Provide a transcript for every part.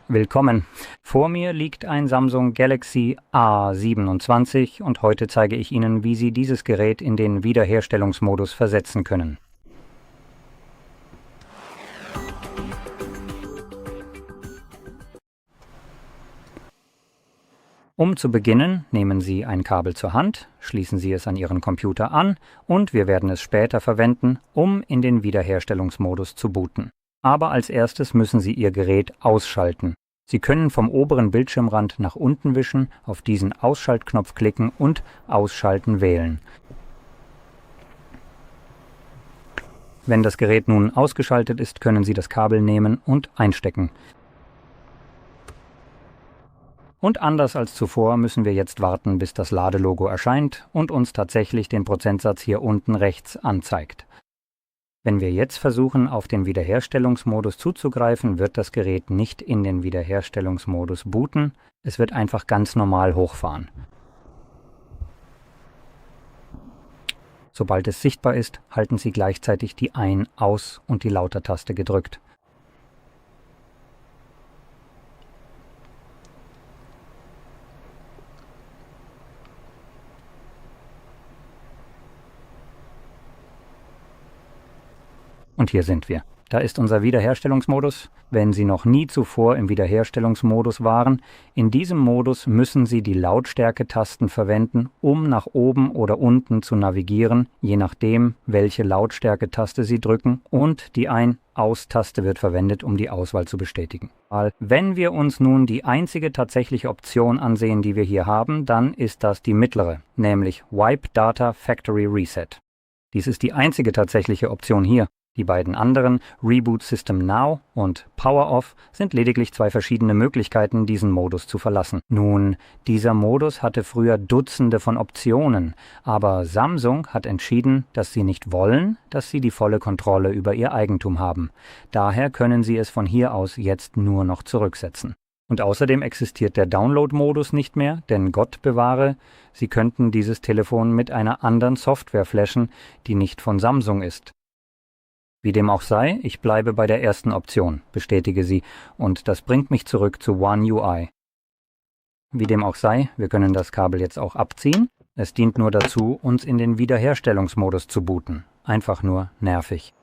Willkommen! Vor mir liegt ein Samsung Galaxy A27 und heute zeige ich Ihnen, wie Sie dieses Gerät in den Wiederherstellungsmodus versetzen können. Um zu beginnen, nehmen Sie ein Kabel zur Hand, schließen Sie es an Ihren Computer an und wir werden es später verwenden, um in den Wiederherstellungsmodus zu booten. Aber als erstes müssen Sie Ihr Gerät ausschalten. Sie können vom oberen Bildschirmrand nach unten wischen, auf diesen Ausschaltknopf klicken und Ausschalten wählen. Wenn das Gerät nun ausgeschaltet ist, können Sie das Kabel nehmen und einstecken. Und anders als zuvor müssen wir jetzt warten, bis das Ladelogo erscheint und uns tatsächlich den Prozentsatz hier unten rechts anzeigt. Wenn wir jetzt versuchen, auf den Wiederherstellungsmodus zuzugreifen, wird das Gerät nicht in den Wiederherstellungsmodus booten, es wird einfach ganz normal hochfahren. Sobald es sichtbar ist, halten Sie gleichzeitig die Ein-, Aus- und die Lauter-Taste gedrückt. Und hier sind wir. Da ist unser Wiederherstellungsmodus. Wenn Sie noch nie zuvor im Wiederherstellungsmodus waren, in diesem Modus müssen Sie die Lautstärke-Tasten verwenden, um nach oben oder unten zu navigieren, je nachdem, welche Lautstärke-Taste Sie drücken, und die Ein-Aus-Taste wird verwendet, um die Auswahl zu bestätigen. Wenn wir uns nun die einzige tatsächliche Option ansehen, die wir hier haben, dann ist das die mittlere, nämlich Wipe Data Factory Reset. Dies ist die einzige tatsächliche Option hier. Die beiden anderen, Reboot System Now und Power Off, sind lediglich zwei verschiedene Möglichkeiten, diesen Modus zu verlassen. Nun, dieser Modus hatte früher Dutzende von Optionen, aber Samsung hat entschieden, dass sie nicht wollen, dass sie die volle Kontrolle über ihr Eigentum haben. Daher können sie es von hier aus jetzt nur noch zurücksetzen. Und außerdem existiert der Download-Modus nicht mehr, denn Gott bewahre, Sie könnten dieses Telefon mit einer anderen Software flashen, die nicht von Samsung ist. Wie dem auch sei, ich bleibe bei der ersten Option, bestätige sie, und das bringt mich zurück zu One UI. Wie dem auch sei, wir können das Kabel jetzt auch abziehen. Es dient nur dazu, uns in den Wiederherstellungsmodus zu booten. Einfach nur nervig.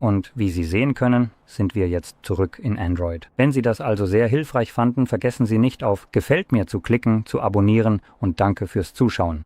Und wie Sie sehen können, sind wir jetzt zurück in Android. Wenn Sie das also sehr hilfreich fanden, vergessen Sie nicht auf Gefällt mir zu klicken, zu abonnieren und danke fürs Zuschauen.